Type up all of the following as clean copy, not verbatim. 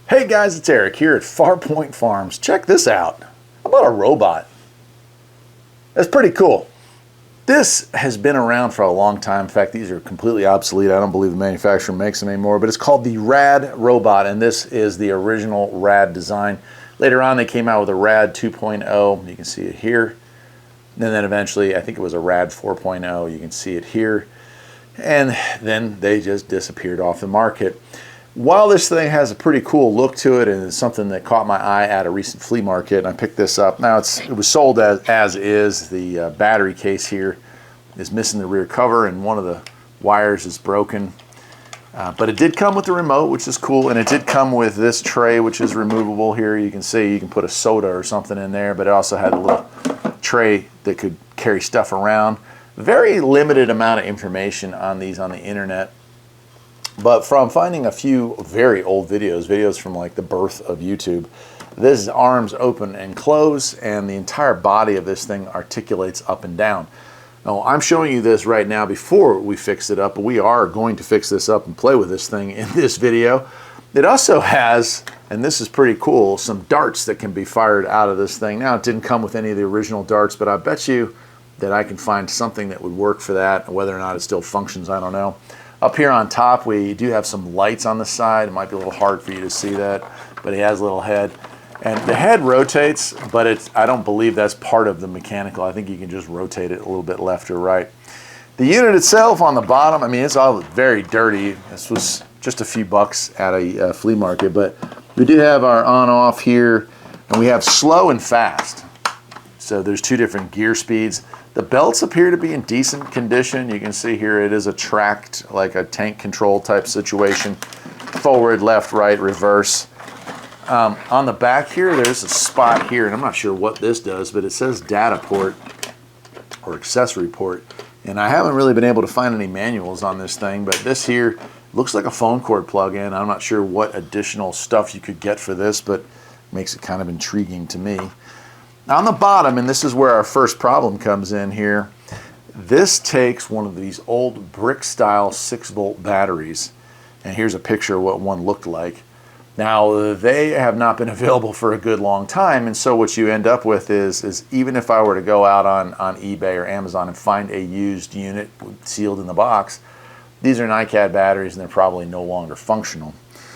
Hey guys, it's Eric here at Farpoint Farms. Check this out. How about a robot? That's pretty cool. This has been around for a long time. In fact, these are completely obsolete. I don't believe the manufacturer makes them anymore, but it's called the R.A.D robot, and this is the original R.A.D design. Later on, they came out with a R.A.D 2.0. You can see it here. And then eventually, I think it was a R.A.D 4.0. You can see it here. And then they just disappeared off the market. While this thing has a pretty cool look to it and it's something that caught my eye at a recent flea market, and I picked this up. Now it was sold as is. The battery case here is missing the rear cover and one of the wires is broken. But it did come with the remote, which is cool, and it did come with this tray, which is removable here. You can see you can put a soda or something in there, but it also had a little tray that could carry stuff around. Very limited amount of information on these on the internet. But from finding a few very old videos from like the birth of YouTube, this arms open and close, and the entire body of this thing articulates up and down. Now, I'm showing you this right now before we fix it up, but we are going to fix this up and play with this thing in this video. It also has, and this is pretty cool, some darts that can be fired out of this thing. Now, it didn't come with any of the original darts, but I bet you that I can find something that would work for that. Whether or not it still functions, I don't know. Up here on top, we do have some lights on the side. It might be a little hard for you to see that, but he has a little head. And the head rotates, but I don't believe that's part of the mechanical. I think you can just rotate it a little bit left or right. The unit itself on the bottom, I mean, it's all very dirty. This was just a few bucks at a flea market, but we do have our on-off here, and we have slow and fast. So there's two different gear speeds. The belts appear to be in decent condition. You can see here it is a tracked, like a tank control type situation. Forward, left, right, reverse. On the back here, there's a spot here, and I'm not sure what this does, but it says data port or accessory port. And I haven't really been able to find any manuals on this thing, but this here looks like a phone cord plug-in. I'm not sure what additional stuff you could get for this, but makes it kind of intriguing to me. Now on the bottom, and this is where our first problem comes in here, this takes one of these old brick-style 6-volt batteries, and here's a picture of what one looked like. Now, they have not been available for a good long time, and so what you end up with is even if I were to go out on eBay or Amazon and find a used unit sealed in the box, these are NiCad batteries and they're probably no longer functional.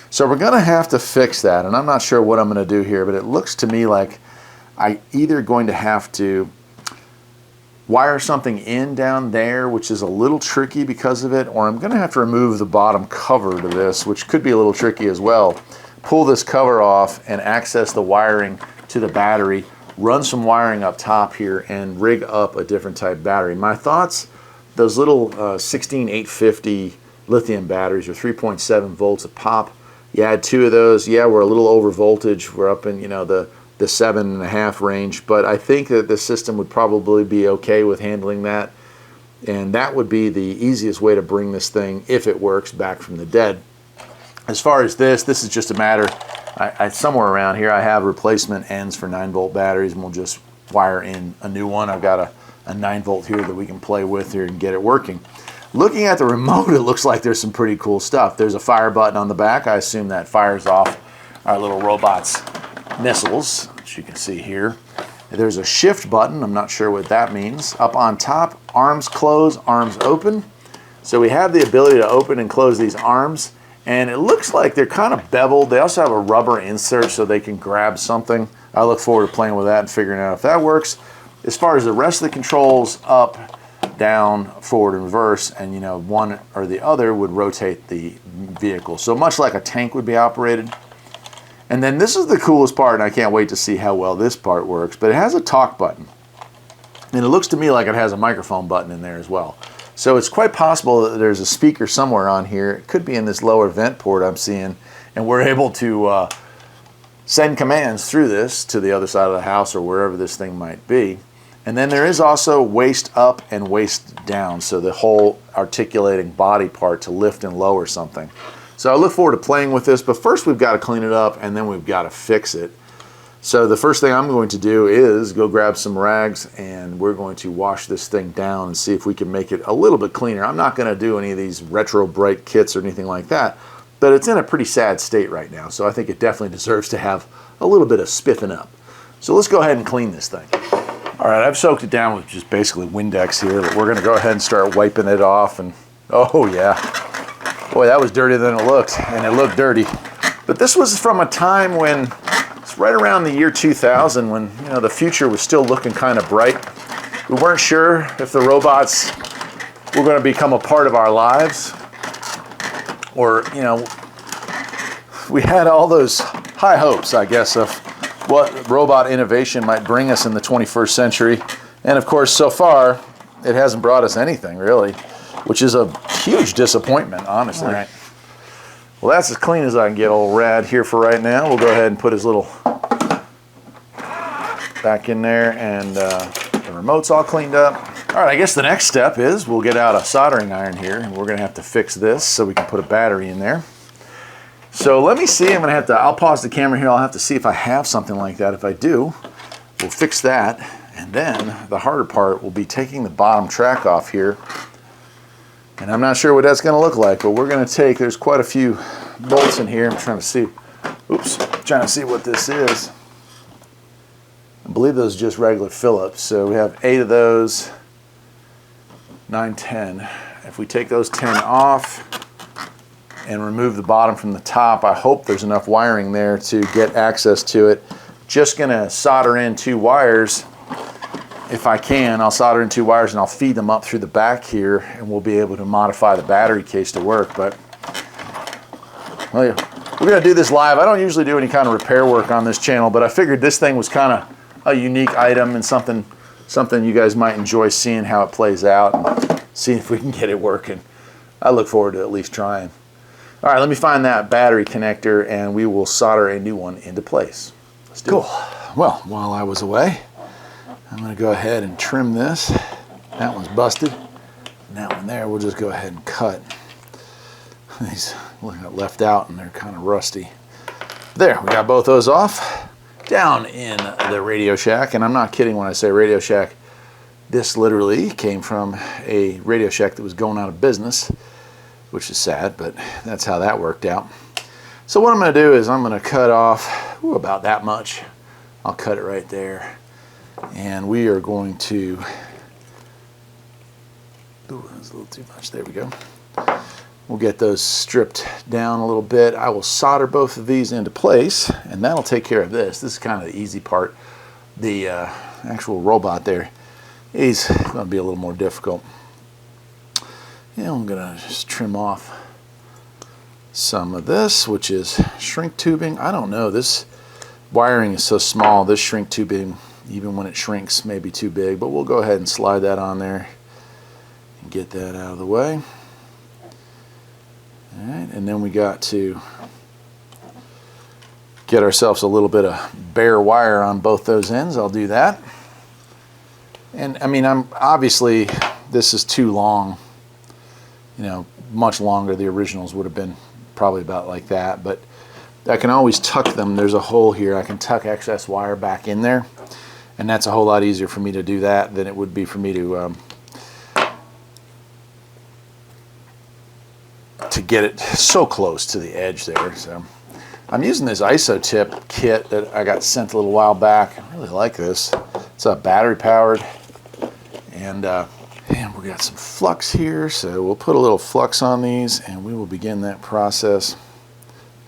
So we're going to have to fix that, and I'm not sure what I'm going to do here, but it looks to me like I'm either going to have to wire something in down there, which is a little tricky because of it, or I'm going to have to remove the bottom cover to this, which could be a little tricky as well. Pull this cover off and access the wiring to the battery, run some wiring up top here, and rig up a different type battery. My thoughts, those little 16850 lithium batteries are 3.7 volts a pop. You add two of those, yeah, we're a little over voltage. We're up in, you know, the 7.5 range, but I think that the system would probably be okay with handling that, and that would be the easiest way to bring this thing, if it works, back from the dead. As far as this is just a matter, somewhere around here I have replacement ends for 9-volt batteries, and we'll just wire in a new one. I've got a 9-volt here that we can play with here and get it working. Looking at the remote, it looks like there's some pretty cool stuff. There's a fire button on the back. I assume that fires off our little robot's missiles, which you can see here. There's a shift button. I'm not sure what that means. Up on top, arms close, arms open. So we have the ability to open and close these arms, and it looks like they're kind of beveled. They also have a rubber insert so they can grab something. I look forward to playing with that and figuring out if that works. As far as the rest of the controls, up, down, forward, and reverse, and you know, one or the other would rotate the vehicle. So much like a tank would be operated. And then this is the coolest part, and I can't wait to see how well this part works, but it has a talk button. And it looks to me like it has a microphone button in there as well. So it's quite possible that there's a speaker somewhere on here. It could be in this lower vent port I'm seeing, and we're able to send commands through this to the other side of the house or wherever this thing might be. And then there is also waist up and waist down, so the whole articulating body part to lift and lower something. So I look forward to playing with this, but first we've got to clean it up and then we've got to fix it. So the first thing I'm going to do is go grab some rags and we're going to wash this thing down and see if we can make it a little bit cleaner. I'm not going to do any of these retro bright kits or anything like that, but it's in a pretty sad state right now, so I think it definitely deserves to have a little bit of spiffing up. So let's go ahead and clean this thing. All right, I've soaked it down with just basically Windex here, but we're gonna go ahead and start wiping it off. And oh yeah, boy, that was dirtier than it looked, and it looked dirty. But this was from a time when, it's right around the year 2000, when, you know, the future was still looking kind of bright. We weren't sure if the robots were gonna become a part of our lives, or, you know, we had all those high hopes, I guess, of what robot innovation might bring us in the 21st century. And of course, so far, it hasn't brought us anything really, which is a huge disappointment, honestly. All right. Well, that's as clean as I can get old R.A.D here for right now. We'll go ahead and put his little back in there, and the remote's all cleaned up. All right, I guess the next step is we'll get out a soldering iron here, and we're gonna have to fix this so we can put a battery in there. So let me see, I'll pause the camera here. I'll have to see if I have something like that. If I do, we'll fix that. And then the harder part will be taking the bottom track off here. And I'm not sure what that's gonna look like, but we're gonna take, there's quite a few bolts in here. I'm trying to see what this is. I believe those are just regular Phillips. So we have 8 of those, 9, 10. If we take those 10 off, and remove the bottom from the top, I hope there's enough wiring there to get access to it. Just gonna solder in 2 wires. If I can, I'll solder in 2 wires and I'll feed them up through the back here, and we'll be able to modify the battery case to work. But well, yeah, we're gonna do this live. I don't usually do any kind of repair work on this channel, but I figured this thing was kind of a unique item and something you guys might enjoy seeing how it plays out and seeing if we can get it working. I look forward to at least trying. All right, let me find that battery connector and we will solder a new one into place. Let's do it. Cool. Well, while I was away, I'm gonna go ahead and trim this. That one's busted. And that one there, we'll just go ahead and cut. These got left out and they're kind of rusty. There, we got both those off. Down in the Radio Shack, and I'm not kidding when I say Radio Shack. This literally came from a Radio Shack that was going out of business, which is sad, but that's how that worked out. So what I'm gonna do is I'm gonna cut off about that much. I'll cut it right there. And we are going to, ooh, that's a little too much, there we go. We'll get those stripped down a little bit. I will solder both of these into place, and that'll take care of this. This is kind of the easy part. The actual robot there is gonna be a little more difficult. And I'm gonna just trim off some of this, which is shrink tubing. I don't know, this wiring is so small, this shrink tubing, even when it shrinks, may be too big, but we'll go ahead and slide that on there and get that out of the way. All right, and then we got to get ourselves a little bit of bare wire on both those ends. I'll do that. And I mean, obviously this is too long. You know, much longer. The originals would have been probably about like that, but I can always tuck them. There's a hole here. I can tuck excess wire back in there, and that's a whole lot easier for me to do that than it would be for me to get it so close to the edge there. So I'm using this ISO-tip kit that I got sent a little while back. I really like this. It's battery powered, and we got some flux here, so we'll put a little flux on these and we will begin that process,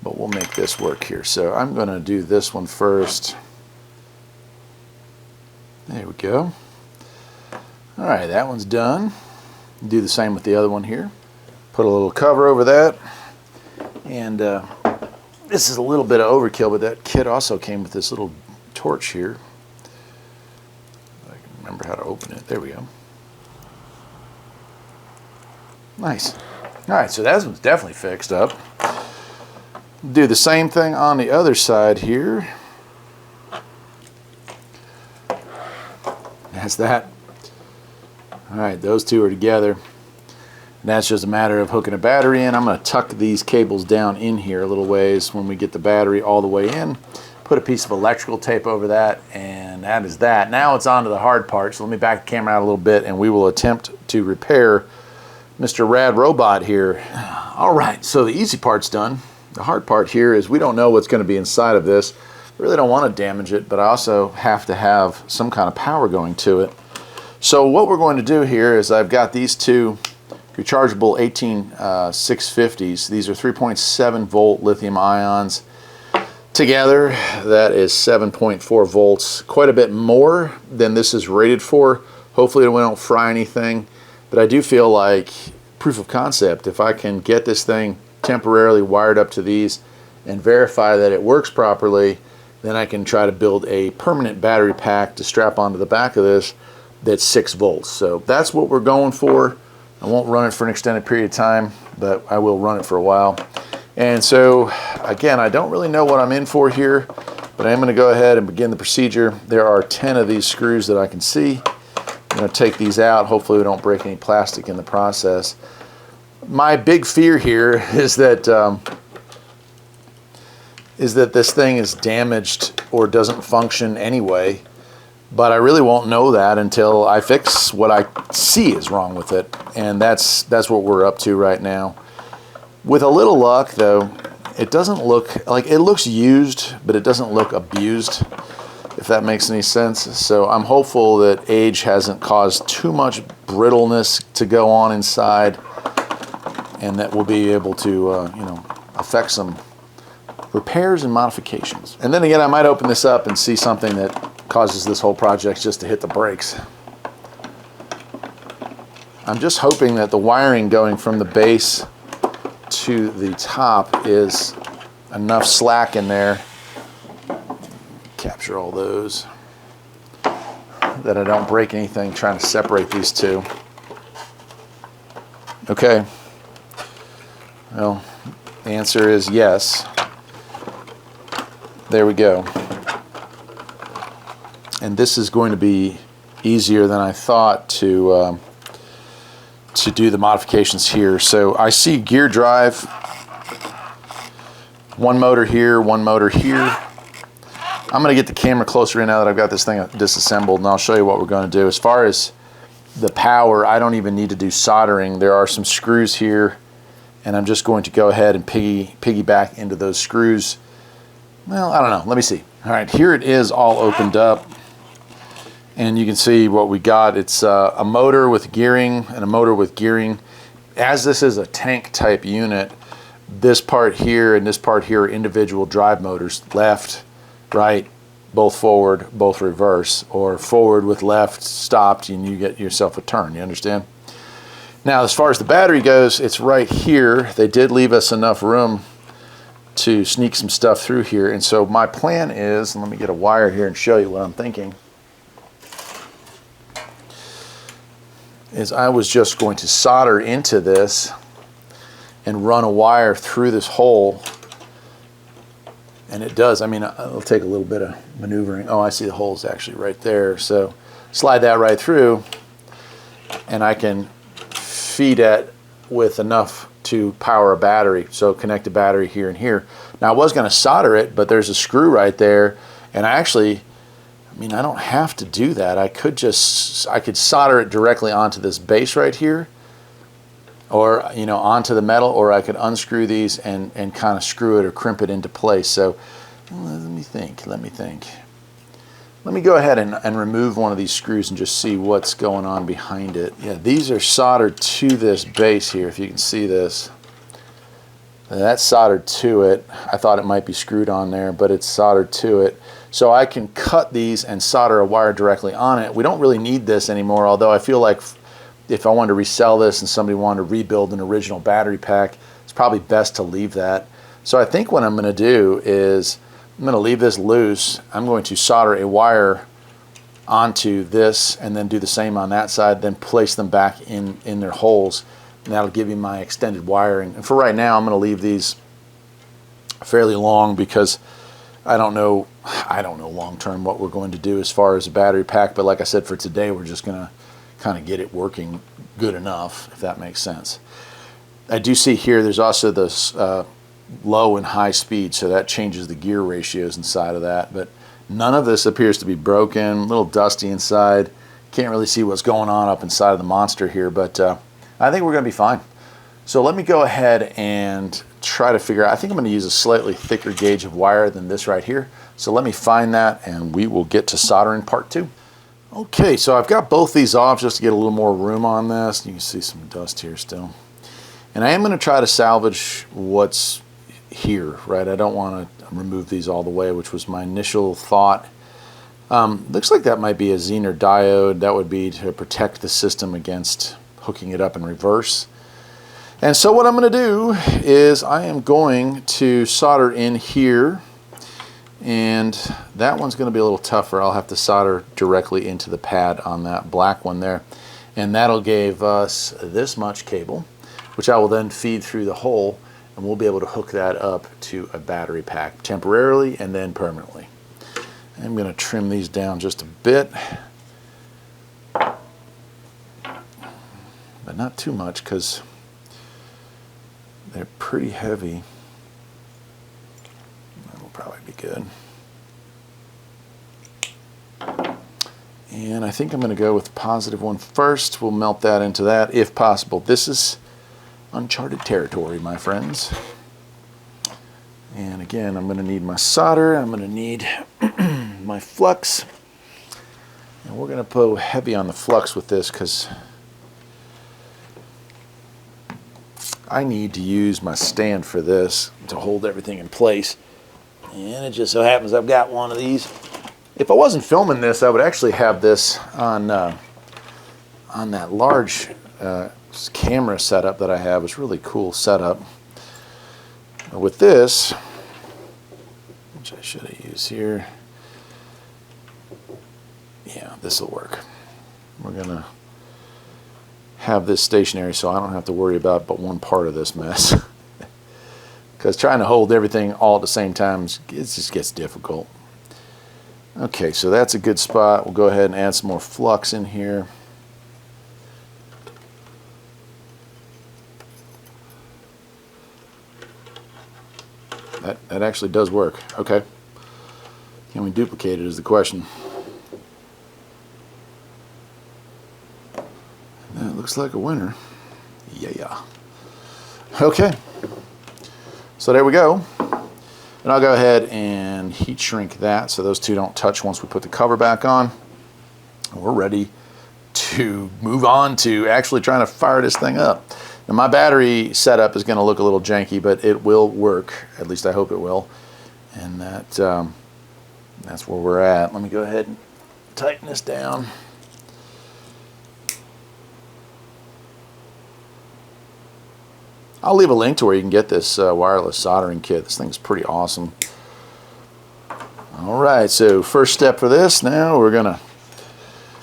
but we'll make this work here. So I'm going to do this one first. There we go. All right, that one's done. Do the same with the other one here. Put a little cover over that, and this is a little bit of overkill, but that kit also came with this little torch here. I can remember how to open it. There we go. Nice. All right, so that one's definitely fixed up. Do the same thing on the other side here. That's that. All right, those two are together. And that's just a matter of hooking a battery in. I'm going to tuck these cables down in here a little ways when we get the battery all the way in. Put a piece of electrical tape over that, and that is that. Now it's on to the hard part, so let me back the camera out a little bit and we will attempt to repair Mr. R.A.D robot here. All right, so the easy part's done. The hard part here is we don't know what's going to be inside of this. I really don't want to damage it, but I also have to have some kind of power going to it. So what we're going to do here is I've got these two rechargeable 18650s. These are 3.7 volt lithium ions. Together, that is 7.4 volts, quite a bit more than this is rated for. Hopefully we don't fry anything, but I do feel like proof of concept, if I can get this thing temporarily wired up to these and verify that it works properly, then I can try to build a permanent battery pack to strap onto the back of this that's 6 volts. So that's what we're going for. I won't run it for an extended period of time, but I will run it for a while. And so, again, I don't really know what I'm in for here, but I am going to go ahead and begin the procedure. There are 10 of these screws that I can see. I'm going to take these out. Hopefully we don't break any plastic in the process. My big fear here is that this thing is damaged or doesn't function anyway, but I really won't know that until I fix what I see is wrong with it, and that's what we're up to right now. With a little luck, though, it doesn't look like it looks used, but it doesn't look abused, if that makes any sense. So I'm hopeful that age hasn't caused too much brittleness to go on inside, and that we'll be able to, affect some repairs and modifications. And then again, I might open this up and see something that causes this whole project just to hit the brakes. I'm just hoping that the wiring going from the base to the top is enough slack in there, capture all those, that I don't break anything trying to separate these two. Okay, well, the answer is yes. There we go. And this is going to be easier than I thought to do the modifications here. So I see gear drive, one motor here, one motor here. I'm going to get the camera closer in now that I've got this thing disassembled, and I'll show you what we're going to do. As far as the power, I don't even need to do soldering. There are some screws here, and I'm just going to go ahead and piggyback into those screws. Well, I don't know. Let me see. All right, here it is all opened up. And you can see what we got. It's a motor with gearing and a motor with gearing. As this is a tank type unit, this part here and this part here are individual drive motors. Left, right, both forward, both reverse, or forward with left stopped and you get yourself a turn, you understand? Now, as far as the battery goes, it's right here. They did leave us enough room to sneak some stuff through here. And so my plan is, and let me get a wire here and show you what I'm thinking, is I was just going to solder into this and run a wire through this hole. And it does, I mean, it'll take a little bit of maneuvering. Oh, I see the hole's actually right there. So slide that right through, and I can feed it with enough to power a battery. So connect a battery here and here. Now I was going to solder it, but there's a screw right there, and I don't have to do that. I could solder it directly onto this base right here, or onto the metal, or I could unscrew these and kind of screw it or crimp it into place. So let me think. Let me go ahead and remove one of these screws and just see what's going on behind it. Yeah, these are soldered to this base here, if you can see this. And that's soldered to it. I thought it might be screwed on there, but it's soldered to it. So I can cut these and solder a wire directly on it. We don't really need this anymore, although I feel like if I wanted to resell this and somebody wanted to rebuild an original battery pack, it's probably best to leave that. So I think what I'm going to do is I'm going to leave this loose. I'm going to solder a wire onto this and then do the same on that side, then place them back in their holes, and that'll give you my extended wiring. And for right now, I'm going to leave these fairly long because I don't know long term what we're going to do as far as a battery pack, but like I said, for today we're just going to kind of get it working good enough, if that makes sense. I do see here there's also this low and high speed, so that changes the gear ratios inside of that, but none of this appears to be broken. A little dusty inside. Can't really see what's going on up inside of the monster here, but I I think we're going to be fine. So let me go ahead and try to figure out, I think I'm going to use a slightly thicker gauge of wire than this right here. So let me find that and we will get to soldering part 2. Okay, so I've got both these off just to get a little more room on this. You can see some dust here still. And I am going to try to salvage what's here, right? I don't want to remove these all the way, which was my initial thought. Looks like that might be a Zener diode. That would be to protect the system against hooking it up in reverse. And so what I'm going to do is I am going to solder in here, and that one's going to be a little tougher. I'll have to solder directly into the pad on that black one there, and that'll give us this much cable, which I will then feed through the hole, and we'll be able to hook that up to a battery pack temporarily and then permanently. I'm going to trim these down just a bit, but not too much because they're pretty heavy. That'll probably be good. And I think I'm going to go with the positive one first. We'll melt that into that if possible. This is uncharted territory, my friends. And again, I'm going to need my solder. I'm going to need my flux. And we're going to go heavy on the flux with this because I need to use my stand for this to hold everything in place. And it just so happens I've got one of these. If I wasn't filming this, I would actually have this on that large camera setup that I have. It's a really cool setup. But with this, which I should have used here, yeah, this will work. We're going to have this stationary so I don't have to worry about but one part of this mess. Because trying to hold everything all at the same time, it just gets difficult. Okay, so that's a good spot. We'll go ahead and add some more flux in here. That actually does work. Okay. Can we duplicate it is the question. That looks like a winner. Yeah. Okay. So there we go. And I'll go ahead and heat shrink that so those two don't touch once we put the cover back on. And we're ready to move on to actually trying to fire this thing up. Now my battery setup is going to look a little janky, but it will work. At least I hope it will. And that's where we're at. Let me go ahead and tighten this down. I'll leave a link to where you can get this wireless soldering kit. This thing's pretty awesome. Alright, so first step for this, now we're going to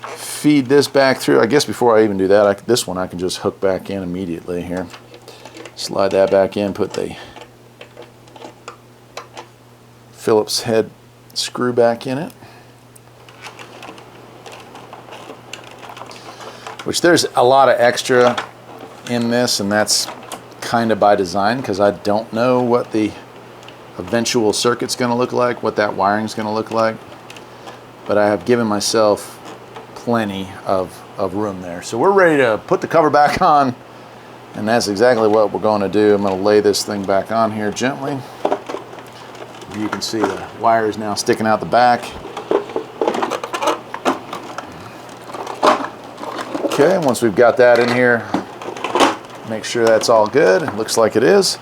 feed this back through. I guess before I even do that, this one I can just hook back in immediately here. Slide that back in, put the Phillips head screw back in it. Which there's a lot of extra in this, and that's kind of by design because I don't know what the eventual circuit's going to look like, what that wiring's going to look like, but I have given myself plenty of room there. So we're ready to put the cover back on, and that's exactly what we're going to do. I'm going to lay this thing back on here gently. You can see the wire is now sticking out the back. Okay, once we've got that in here, make sure that's all good. It looks like it is.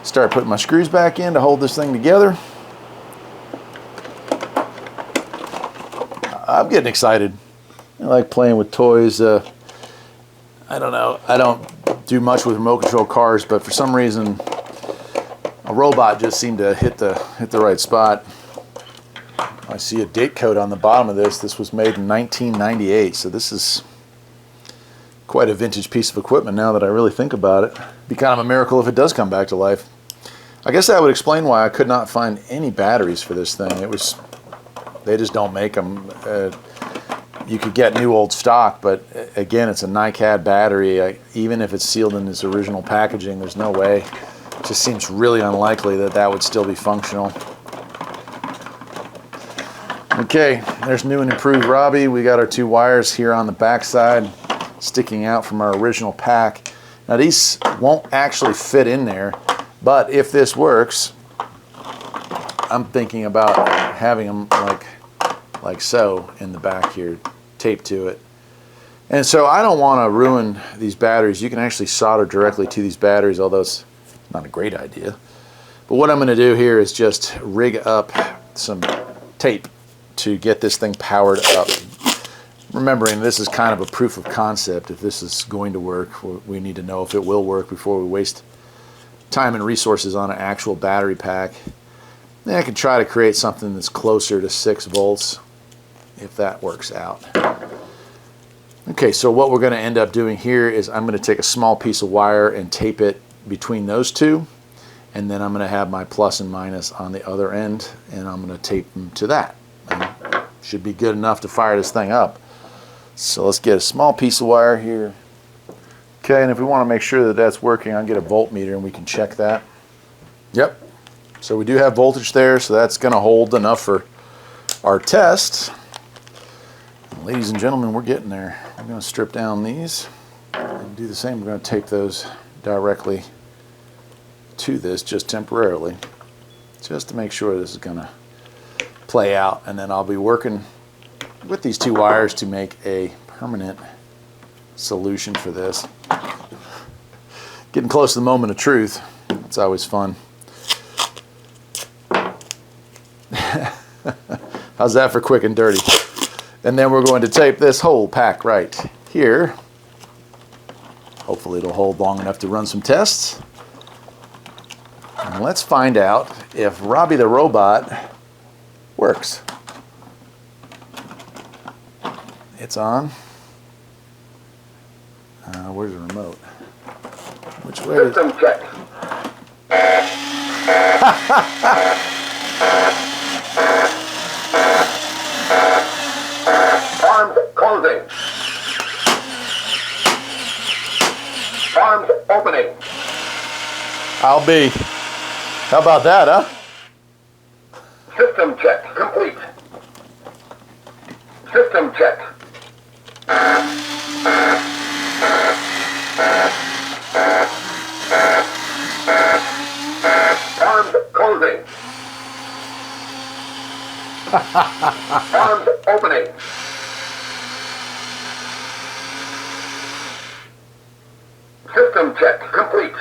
Start putting my screws back in to hold this thing together. I'm getting excited. I like playing with toys. I don't know. I don't do much with remote control cars, but for some reason, a robot just seemed to hit the right spot. I see a date code on the bottom of this. This was made in 1998, so this is quite a vintage piece of equipment now that I really think about it. Be kind of a miracle if it does come back to life. I guess that would explain why I could not find any batteries for this thing. They just don't make them. You could get new old stock, but again, it's a NiCad battery. Even if it's sealed in its original packaging, there's no way. It just seems really unlikely that that would still be functional. Okay, there's new and improved Robbie. We got our two wires here on the back side sticking out from our original pack. Now these won't actually fit in there, but if this works, I'm thinking about having them like so in the back here, taped to it. And so I don't want to ruin these batteries. You can actually solder directly to these batteries, although it's not a great idea. But what I'm going to do here is just rig up some tape to get this thing powered up. Remembering this is kind of a proof of concept. If this is going to work, we need to know if it will work before we waste time and resources on an actual battery pack. Then I can try to create something that's closer to 6 volts if that works out. Okay, so what we're going to end up doing here is I'm going to take a small piece of wire and tape it between those two, and then I'm going to have my plus and minus on the other end, and I'm going to tape them to that. And should be good enough to fire this thing up. So let's get a small piece of wire here. Okay, and if we want to make sure that that's working, I'll get a voltmeter and we can check that. Yep, so we do have voltage there, so that's going to hold enough for our test. And ladies and gentlemen, we're getting there. I'm going to strip down these and do the same. We're going to tape those directly to this just temporarily, just to make sure this is going to play out, and then I'll be working with these 2 wires to make a permanent solution for this. Getting close to the moment of truth. It's always fun. How's that for quick and dirty? And then we're going to tape this whole pack right here. Hopefully it'll hold long enough to run some tests. And let's find out if Robbie the robot works. It's on. Where's the remote? Which way is System check. Arms closing. Arms opening. I'll be. How about that, huh? System check complete. System check. Arms closing. Arms opening. System check complete.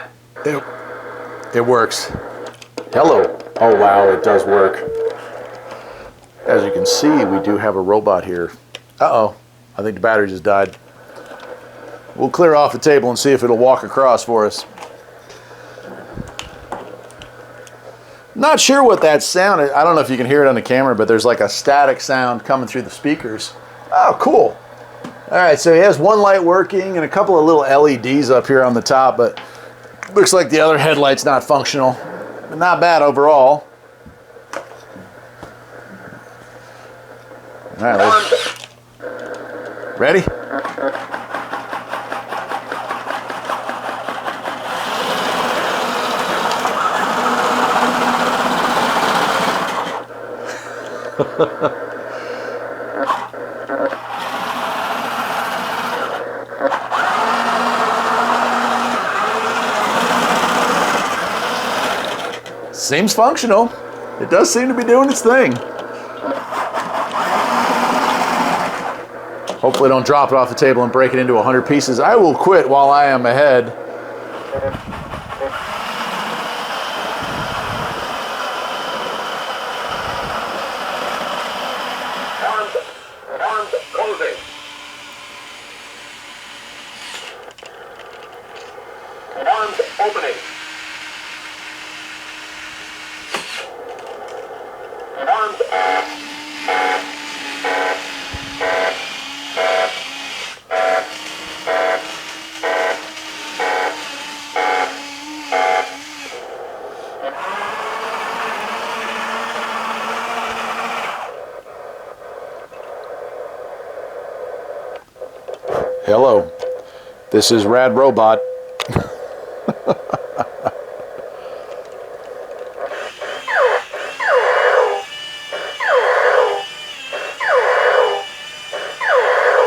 It works. Hello. Oh wow, it does work. As you can see, we do have a robot here. Uh-oh, I think the battery just died. We'll clear off the table and see if it'll walk across for us. Not sure what that sound is. I don't know if you can hear it on the camera, but there's like a static sound coming through the speakers. Oh, cool. All right, so he has one light working and a couple of little LEDs up here on the top, but looks like the other headlight's not functional. But not bad overall. All right, let's... Ready? Seems functional. It does seem to be doing its thing. Hopefully don't drop it off the table and break it into 100 pieces. I will quit while I am ahead. Arms closing. Arms opening. Arms. Hello, this is R.A.D Robot.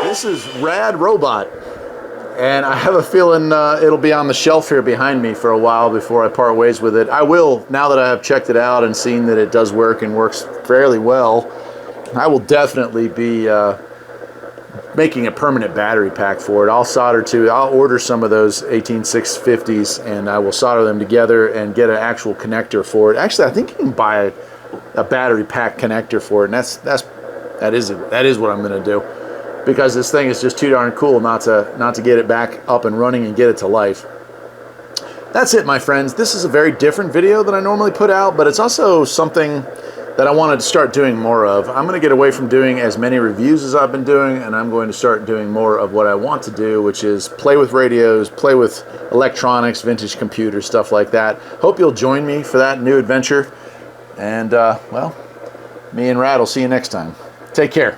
This is R.A.D Robot. And I have a feeling it'll be on the shelf here behind me for a while before I part ways with it. I will, now that I have checked it out and seen that it does work and works fairly well, I will definitely be making a permanent battery pack for it. I'll order some of those 18650s and I will solder them together and get an actual connector for it. Actually, I think you can buy a battery pack connector for it, and that is what I'm going to do, because this thing is just too darn cool not to get it back up and running and get it to life. That's it, my friends. This is a very different video than I normally put out, but it's also something that I wanted to start doing more of. I'm going to get away from doing as many reviews as I've been doing, and I'm going to start doing more of what I want to do, which is play with radios, play with electronics, vintage computers, stuff like that. Hope you'll join me for that new adventure. And, well, me and R.A.D will see you next time. Take care.